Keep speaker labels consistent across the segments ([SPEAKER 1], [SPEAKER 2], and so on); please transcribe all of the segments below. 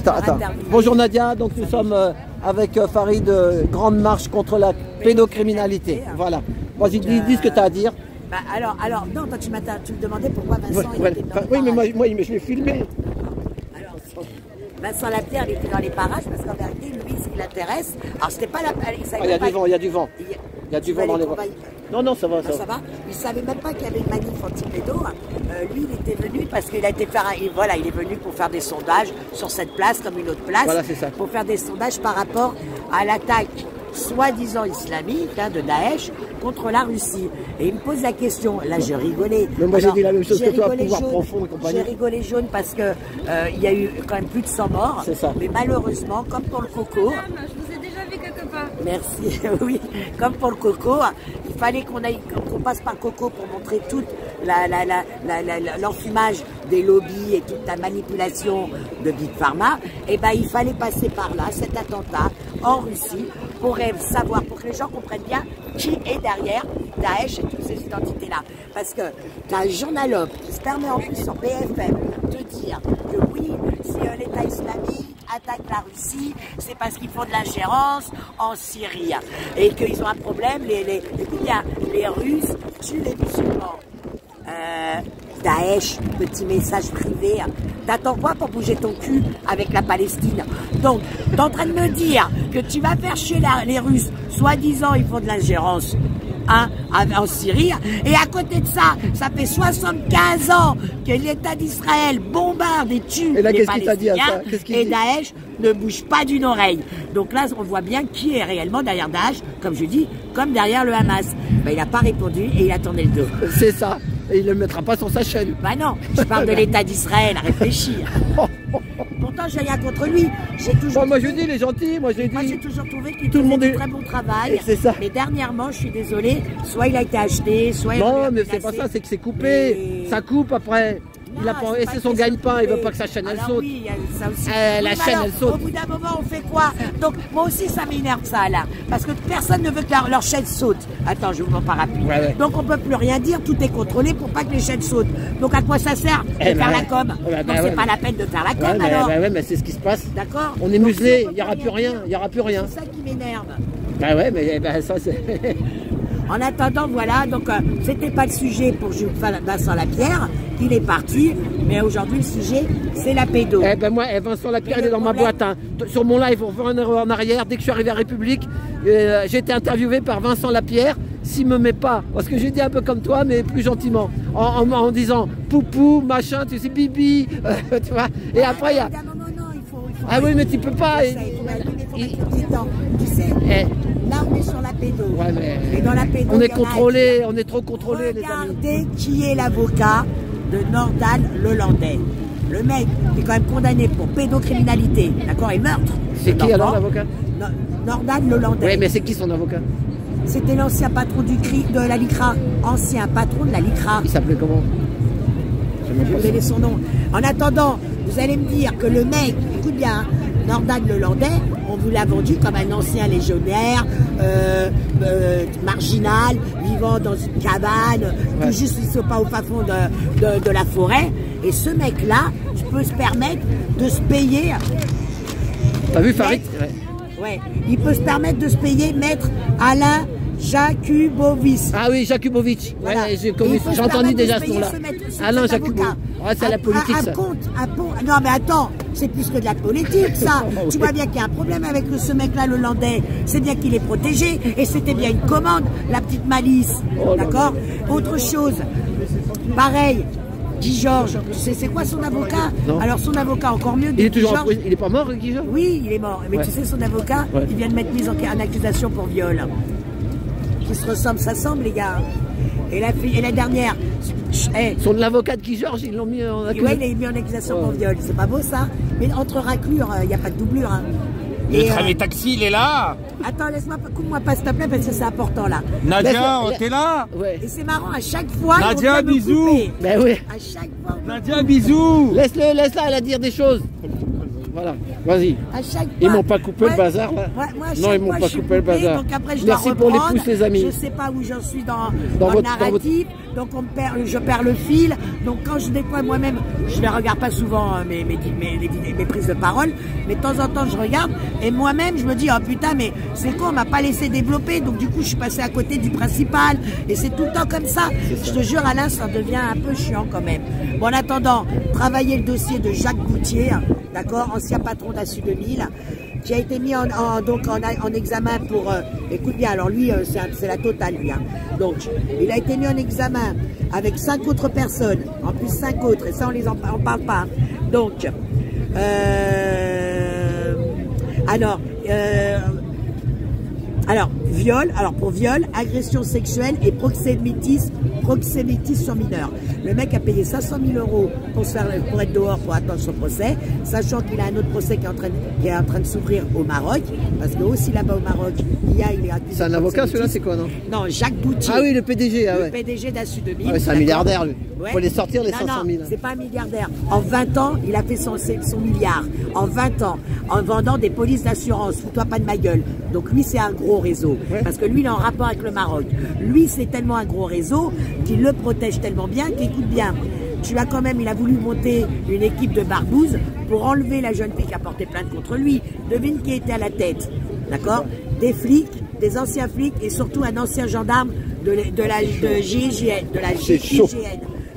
[SPEAKER 1] Attends. Bonjour Nadia, donc nous sommes avec Farid, grande marche contre la pédocriminalité. Voilà. Vas-y, dis ce que tu as à dire.
[SPEAKER 2] Bah alors, non, toi tu me demandais pourquoi Vincent il était dans
[SPEAKER 1] oui, mais moi je l'ai filmé.
[SPEAKER 2] Alors, Vincent Lapierre, il était dans les parages parce qu'en vérité, lui, ce qui l'intéresse, alors c'était pas la...
[SPEAKER 1] Il y a du vent, il y a du vent. Il y a du vent dans les vents. Non, ça va, ça va.
[SPEAKER 2] Il savait même pas qu'il y avait une manif anti-pédo. Lui, il était venu parce qu'il a été faire il est venu pour faire des sondages sur cette place comme une autre place.
[SPEAKER 1] Voilà, c'est ça.
[SPEAKER 2] Pour faire des sondages par rapport à l'attaque soi-disant islamique de Daesh contre la Russie. Et il me pose la question, là j'ai rigolé.
[SPEAKER 1] Mais moi j'ai dit la même chose que toi, pouvoir profond et compagnie.
[SPEAKER 2] J'ai rigolé jaune parce que il y a eu quand même plus de 100 morts.
[SPEAKER 1] C'est ça.
[SPEAKER 2] Mais malheureusement, comme pour le coco...
[SPEAKER 3] Je vous ai déjà vu quelque part.
[SPEAKER 2] Merci, oui. Comme pour le coco, il fallait qu'on passe par coco pour montrer toute l'enfumage des lobbies et toute la manipulation de Big Pharma. Et ben il fallait passer par là, cet attentat en Russie, pour savoir, pour que les gens comprennent bien qui est derrière Daesh et toutes ces identités-là. Parce que tu as un journalogue qui se permet en plus sur BFM de dire que oui, si l'État islamique attaque la Russie, c'est parce qu'ils font de l'ingérence en Syrie et qu'ils ont un problème, les Russes tuent les musulmans. Daesh, petit message privé. T'attends quoi pour bouger ton cul avec la Palestine? Donc, t'es en train de me dire que tu vas faire chier les Russes, soi-disant ils font de l'ingérence en Syrie, et à côté de ça, ça fait 75 ans que l'État d'Israël bombarde et tue
[SPEAKER 1] et là,
[SPEAKER 2] les
[SPEAKER 1] Palestiniens,
[SPEAKER 2] et Daesh ne bouge pas d'une oreille. Donc là, on voit bien qui est réellement derrière Daesh, comme je dis, comme derrière le Hamas. Ben, il n'a pas répondu et il a tourné le dos.
[SPEAKER 1] C'est ça. Et il ne le mettra pas sur sa chaîne.
[SPEAKER 2] Bah non, je parle de l'État d'Israël, réfléchir. Pourtant, j'ai rien contre lui.
[SPEAKER 1] Moi je dis, il est gentil. Moi j'ai
[SPEAKER 2] toujours trouvé qu'il faisait du très bon travail.
[SPEAKER 1] C'est ça.
[SPEAKER 2] Mais dernièrement, je suis désolée, soit il a été acheté, soit il a été
[SPEAKER 1] Non, mais c'est pas ça, c'est que c'est coupé. Mais... Ça coupe après. Il a pas... Et c'est son gagne-pain, il veut pas que sa chaîne elle saute.
[SPEAKER 2] Oui, il y a ça aussi.
[SPEAKER 1] La chaîne elle saute.
[SPEAKER 2] Au bout d'un moment, on fait quoi? Donc moi aussi ça m'énerve ça là. Parce que personne ne veut que leur chaîne saute. Attends, je vous en parapluie. Ouais. Donc on peut plus rien dire, tout est contrôlé pour pas que les chaînes sautent. Donc à quoi ça sert de faire la com? Donc c'est pas la peine de faire la com alors.
[SPEAKER 1] Mais c'est ce qui se passe.
[SPEAKER 2] D'accord.
[SPEAKER 1] On est muselé, il n'y aura plus rien, il n'y aura plus rien.
[SPEAKER 2] C'est ça qui m'énerve.
[SPEAKER 1] Bah ouais, mais ça c'est...
[SPEAKER 2] En attendant, voilà, donc c'était pas le sujet pour Vincent Lapierre, il est parti, mais aujourd'hui le sujet c'est la pédo.
[SPEAKER 1] Eh ben moi, Vincent Lapierre il est dans ma boîte. Hein. Sur mon live, on revenir en arrière, dès que je suis arrivé à République, j'ai été interviewé par Vincent Lapierre, s'il me met pas, parce que j'ai dit un peu comme toi, mais plus gentiment, en disant poupou, machin, tu sais, bibi, tu vois, et après il y a... Ah oui, mais tu peux pas.
[SPEAKER 2] Tu sais, là on est sur la pédo.
[SPEAKER 1] Ouais, mais
[SPEAKER 2] dans la pédo,
[SPEAKER 1] on est contrôlé, on est trop contrôlé, les amis.
[SPEAKER 2] Regardez qui est l'avocat de Nordal Lelandais. Le mec est quand même condamné pour pédocriminalité, d'accord, et meurtre.
[SPEAKER 1] C'est qui alors l'avocat?
[SPEAKER 2] Nordal Lelandais.
[SPEAKER 1] Oui, mais c'est qui son avocat?
[SPEAKER 2] C'était l'ancien patron de la LICRA. Ancien patron de la LICRA.
[SPEAKER 1] Il s'appelait comment?
[SPEAKER 2] Je vais vous donner son nom. En attendant, vous allez me dire que le mec, écoute bien, Nordal Lelandais, on vous l'a vendu comme un ancien légionnaire, marginal, vivant dans une cabane, tout juste il ne pas au fin fond de la forêt. Et ce mec-là, je peux se permettre de se payer.
[SPEAKER 1] T'as vu Farid?
[SPEAKER 2] Ouais, il peut se permettre de se payer maître Alain Jakubowicz.
[SPEAKER 1] Ah oui, Jakubowicz.
[SPEAKER 2] Voilà.
[SPEAKER 1] Ouais, j'ai entendu déjà ce nom-là. Alain Jakubowicz. Ouais, c'est la politique, ça.
[SPEAKER 2] Non, mais attends, c'est plus que de la politique, ça. Tu vois bien qu'il y a un problème avec ce mec-là, le Landais. C'est bien qu'il est protégé, et c'était bien une commande, la petite malice. D'accord? Autre chose, pareil. Guy Georges, tu sais c'est quoi son avocat? Non. Alors son avocat encore mieux.
[SPEAKER 1] Il est toujours en prison. Il est pas mort, Guy Georges?
[SPEAKER 2] Oui, il est mort. Mais tu sais son avocat, il vient de mettre mise en accusation pour viol. Qui se ressemblent, ça semble les gars. Et la dernière.
[SPEAKER 1] Son avocat de Guy Georges, ils l'ont mis en accusation.
[SPEAKER 2] Oui, il est mis en accusation pour viol. C'est pas beau ça? Mais entre raclures, il n'y a pas de doublure. Hein.
[SPEAKER 4] Le travail taxi, il est là.
[SPEAKER 2] Attends, laisse-moi, coupe-moi pas s'il te plaît parce que c'est important là.
[SPEAKER 4] Nadia, t'es là?
[SPEAKER 1] Ouais.
[SPEAKER 2] Et c'est marrant, à chaque fois.
[SPEAKER 4] Nadia, bisous.
[SPEAKER 1] Ben oui.
[SPEAKER 2] À chaque fois.
[SPEAKER 4] Nadia, bisous.
[SPEAKER 1] Laisse-la, elle a dire des choses. Voilà, vas-y.
[SPEAKER 2] À chaque
[SPEAKER 1] Ils
[SPEAKER 2] fois.
[SPEAKER 1] m'ont pas coupé le bazar là.
[SPEAKER 2] Moi, à
[SPEAKER 1] Non,
[SPEAKER 2] chaque
[SPEAKER 1] ils m'ont
[SPEAKER 2] fois,
[SPEAKER 1] pas
[SPEAKER 2] je suis
[SPEAKER 1] coupé le
[SPEAKER 2] coupée,
[SPEAKER 1] bazar.
[SPEAKER 2] Donc après, je dois
[SPEAKER 1] Merci pour les
[SPEAKER 2] reprendre.
[SPEAKER 1] pouces, les amis.
[SPEAKER 2] Je sais pas où j'en suis dans
[SPEAKER 1] Dans
[SPEAKER 2] le
[SPEAKER 1] votre-
[SPEAKER 2] narratif. Donc je perds le fil. Donc quand je déploie moi-même, je ne regarde pas souvent mes prises de parole. Mais de temps en temps, je regarde. Et moi-même, je me dis, oh putain, mais c'est con, on m'a pas laissé développer. Donc du coup, je suis passé à côté du principal. Et c'est tout le temps comme ça. Je te jure, Alain, ça devient un peu chiant quand même. Bon, en attendant, travailler le dossier de Jacques Boutier, d'accord, ancien patron d'Assu 2000, qui a été mis en examen pour... écoute bien, alors lui, c'est la totale, lui. Hein. Donc, il a été mis en examen avec 5 autres personnes, en plus 5 autres, et ça, on parle pas. Hein. Donc, viol, pour viol, agression sexuelle et proxénétisme sur mineur. Le mec a payé 500 000 € pour être dehors pour attendre son procès, sachant qu'il a un autre procès qui est en train de s'ouvrir au Maroc, parce que aussi là-bas au Maroc, il est accusé.
[SPEAKER 1] C'est un avocat celui-là, c'est quoi, non?
[SPEAKER 2] Non, Jacques Boutier.
[SPEAKER 1] Ah oui, le PDG, ah ouais.
[SPEAKER 2] Le PDG d'Assu 2000.
[SPEAKER 1] Ah ouais, c'est un milliardaire, lui.
[SPEAKER 2] Ouais.
[SPEAKER 1] Faut les sortir, les 500 000.
[SPEAKER 2] Non, c'est pas un milliardaire. En 20 ans, il a fait son milliard. En 20 ans, en vendant des polices d'assurance. Fous-toi pas de ma gueule. Donc lui, c'est un gros réseau. Ouais. Parce que lui, il est en rapport avec le Maroc. Lui, c'est tellement un gros réseau qu'il le protège tellement bien qu'écoute bien. Il a voulu monter une équipe de barbouzes pour enlever la jeune fille qui a porté plainte contre lui. Devine qui était à la tête. D'accord? Des flics, des anciens flics et surtout un ancien gendarme de la GIGN.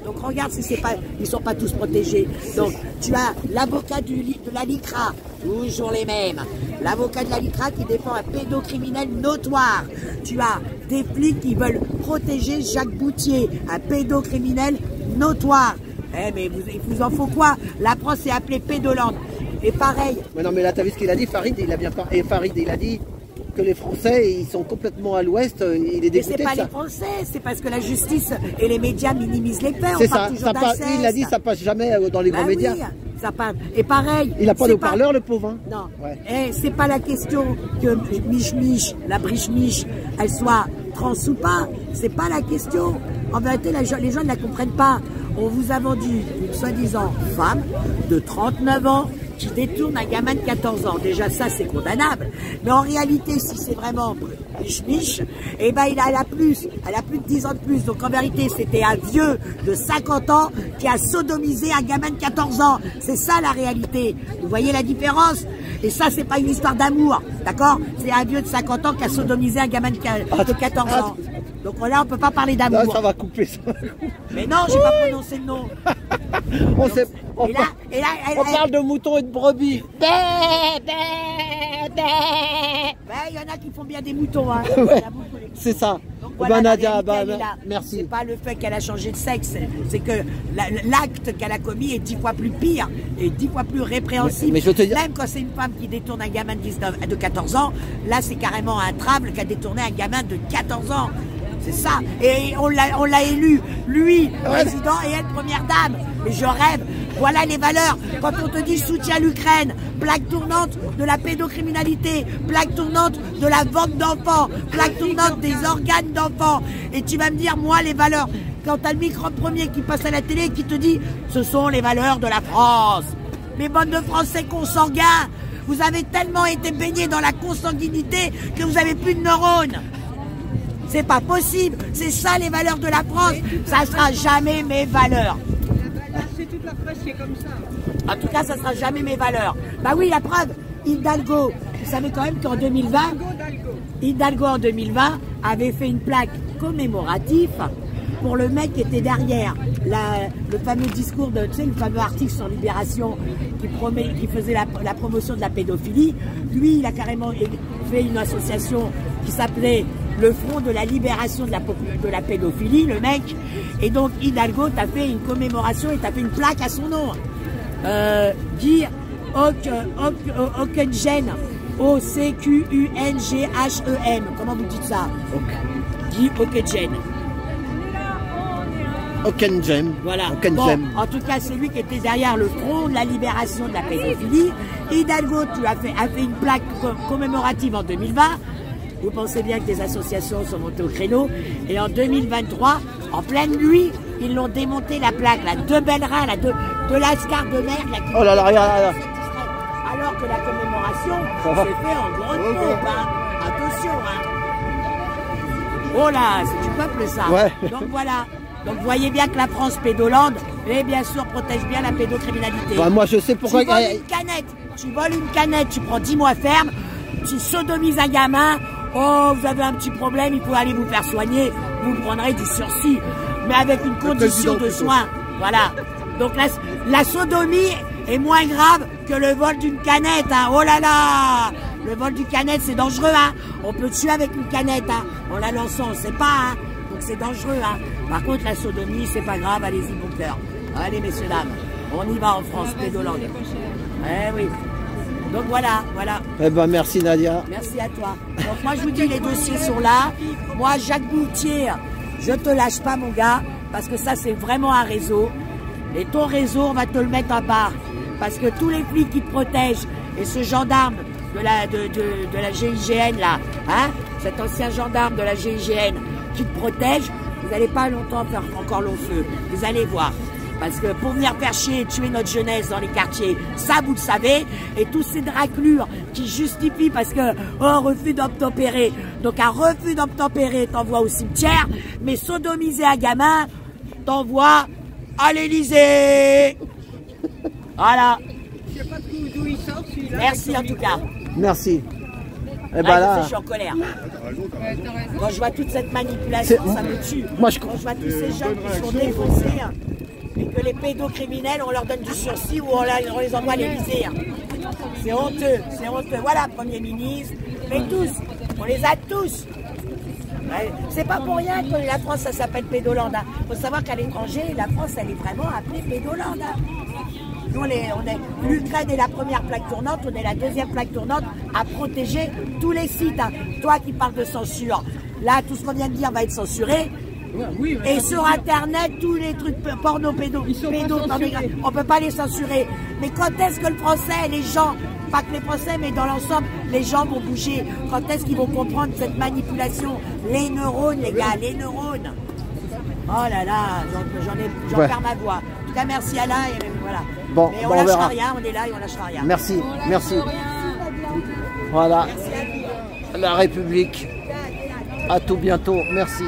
[SPEAKER 2] Donc regarde si ils sont pas tous protégés. Donc tu as l'avocat de la LICRA, toujours les mêmes. L'avocat de la LICRA qui défend un pédocriminel notoire. Tu as des flics qui veulent protéger Jacques Boutier, un pédocriminel notoire. Mais il vous en faut quoi? La France est appelée Pédolande. Et pareil.
[SPEAKER 1] Mais non, mais là, t'as vu ce qu'il a dit, Farid, il a bien parlé. Et Farid, il a dit que les Français, ils sont complètement à l'ouest, il est dégoûté de ça.
[SPEAKER 2] Mais c'est pas les Français, c'est parce que la justice et les médias minimisent les faits.
[SPEAKER 1] C'est ça, il a dit ça passe jamais dans les grands médias.
[SPEAKER 2] Oui, ça passe. Et pareil.
[SPEAKER 1] Il n'a pas de haut-parleur, le pauvre. Hein.
[SPEAKER 2] Non.
[SPEAKER 1] Ouais.
[SPEAKER 2] C'est pas la question que Mich, la Briche-Mich, elle soit trans ou pas. C'est pas la question. En vérité, les gens ne la comprennent pas. On vous a vendu une soi-disant femme de 39 ans qui détourne un gamin de 14 ans. Déjà, ça, c'est condamnable. Mais en réalité, si c'est vraiment Mich, eh ben, elle a plus de 10 ans de plus. Donc, en vérité, c'était un vieux de 50 ans qui a sodomisé un gamin de 14 ans. C'est ça, la réalité. Vous voyez la différence? Et ça, c'est pas une histoire d'amour, d'accord? C'est un vieux de 50 ans qui a sodomisé un gamin de 14 ans. Donc là, on peut pas parler d'amour.
[SPEAKER 1] Ça va couper, ça.
[SPEAKER 2] Mais non, j'ai pas prononcé le nom.
[SPEAKER 1] On parle de moutons et de brebis.
[SPEAKER 2] Il y en a qui font bien des moutons. Hein.
[SPEAKER 1] Ouais, c'est ça.
[SPEAKER 2] Donc, voilà,
[SPEAKER 1] Nadia,
[SPEAKER 2] merci.
[SPEAKER 1] C'est
[SPEAKER 2] pas le fait qu'elle a changé de sexe, c'est que l'acte qu'elle a commis est 10 fois plus pire et 10 fois plus répréhensible.
[SPEAKER 1] Mais je te dis...
[SPEAKER 2] Même quand c'est une femme qui détourne un gamin de 14 ans, là c'est carrément un trable qui a détourné un gamin de 14 ans. C'est ça. Et on l'a élu, lui, président, et elle, première dame. Mais je rêve. Voilà les valeurs. Quand on te dit soutien à l'Ukraine, plaque tournante de la pédocriminalité, plaque tournante de la vente d'enfants, plaque tournante des organes d'enfants. Et tu vas me dire, moi, les valeurs. Quand t'as le microbe premier qui passe à la télé et qui te dit, ce sont les valeurs de la France. Mais bande de Français consanguins, vous avez tellement été baignés dans la consanguinité que vous avez plus de neurones. C'est pas possible. C'est ça les valeurs de la France. Ça sera jamais mes valeurs.
[SPEAKER 3] C'est toute la presse qui est comme ça.
[SPEAKER 2] En tout cas, ça sera jamais mes valeurs. Bah oui, la preuve. Hidalgo. Vous savez quand même qu'en 2020, Hidalgo en 2020 avait fait une plaque commémorative pour le mec qui était derrière le fameux discours de, tu sais, le fameux article sur Libération qui faisait la promotion de la pédophilie. Lui, il a carrément fait une association qui s'appelait le Front de la Libération de la pédophilie, le mec. Et donc, Hidalgo t'a fait une commémoration et t'a fait une plaque à son nom. Guy Ockenghem. O-C-Q-U-N-G-H-E-M. Comment vous dites ça? Guy Ockenghem.
[SPEAKER 1] Ockenghem.
[SPEAKER 2] Voilà.
[SPEAKER 1] Ockenghem.
[SPEAKER 2] Bon, en tout cas, c'est lui qui était derrière le Front de la Libération de la pédophilie. Hidalgo a fait une plaque commémorative en 2020. Vous pensez bien que les associations sont montées au créneau. Et en 2023, en pleine nuit, ils l'ont démonté la plaque, là, deux belles reins, là, de Lascar de mer. Là,
[SPEAKER 1] oh là là, regarde.
[SPEAKER 2] Alors que la commémoration,
[SPEAKER 1] Ça va.
[SPEAKER 2] c'est fait en grande pompe, hein. Attention, hein. Oh là, c'est du peuple, ça.
[SPEAKER 1] Ouais.
[SPEAKER 2] Donc voilà. Donc vous voyez bien que la France pédolande, et bien sûr, protège bien la pédocriminalité.
[SPEAKER 1] Bah, moi, je sais pourquoi.
[SPEAKER 2] Tu voles une canette, tu prends 10 mois ferme, tu sodomises un gamin, oh, vous avez un petit problème, il faut aller vous faire soigner, vous prendrez du sursis, mais avec une condition de soin. Voilà. Donc la sodomie est moins grave que le vol d'une canette, hein. Oh là là! Le vol d'une canette, c'est dangereux, hein. On peut tuer avec une canette, hein. En la lançant, on sait pas, hein. Donc c'est dangereux, hein. Par contre, la sodomie, c'est pas grave, allez-y, bon cœur. Allez, messieurs, dames, on y va en France, pédolande. Eh oui. Donc voilà, voilà.
[SPEAKER 1] Eh ben, merci Nadia.
[SPEAKER 2] Merci à toi. Donc moi, je vous dis, les dossiers sont là. Moi, Jacques Boutier, je te lâche pas, mon gars, parce que ça, c'est vraiment un réseau. Et ton réseau, on va te le mettre à part. Parce que tous les flics qui te protègent, et ce gendarme de la GIGN, là, hein, cet ancien gendarme de la GIGN qui te protège, vous n'allez pas longtemps faire encore long feu. Vous allez voir. Parce que pour venir faire chier et tuer notre jeunesse dans les quartiers, ça vous le savez, et tous ces raclures qui justifient parce que, oh, refus d'obtempérer. Donc un refus d'obtempérer t'envoie au cimetière, mais sodomiser un gamin t'envoie à l'Élysée. Voilà.
[SPEAKER 3] Je sais pas d'où il sort celui-là.
[SPEAKER 2] Merci en tout cas.
[SPEAKER 1] Merci. Eh ben
[SPEAKER 2] Ah,
[SPEAKER 1] là,
[SPEAKER 2] je suis en colère. Quand je vois toute cette manipulation, ça me tue.
[SPEAKER 1] Moi, je-
[SPEAKER 2] Quand je vois tous ces jeunes qui sont défoncés, hein, et que les pédocriminels, on leur donne du sursis ou on les envoie à l'Élysée. hein. C'est honteux, c'est honteux. Voilà, Premier ministre, mais tous, on les a tous. Ouais, c'est pas pour rien que la France, ça s'appelle Pédolande. Il faut savoir qu'à l'étranger, la France, elle est vraiment appelée Pédolande. Nous, l'Ukraine est la première plaque tournante, on est la deuxième plaque tournante à protéger tous les sites. hein. Toi qui parles de censure, là, tout ce qu'on vient de dire va être censuré.
[SPEAKER 3] Oui,
[SPEAKER 2] Et sur Internet, tous les trucs porno, pornographiques, on ne peut pas les censurer. Mais quand est-ce que le français, les gens, pas que les français, mais dans l'ensemble, les gens vont bouger? Quand est-ce qu'ils vont comprendre cette manipulation? Les neurones, les gars, les neurones. Oh là là, j'en
[SPEAKER 1] Ouais.
[SPEAKER 2] perds ma voix. En tout cas, merci Alain, et voilà.
[SPEAKER 1] Bon,
[SPEAKER 2] mais on
[SPEAKER 1] bon, on
[SPEAKER 2] lâchera
[SPEAKER 1] verra.
[SPEAKER 2] rien, on est là et on lâchera rien.
[SPEAKER 1] merci, merci. Voilà,
[SPEAKER 2] Merci à vous.
[SPEAKER 1] la République. À tout bientôt. Merci.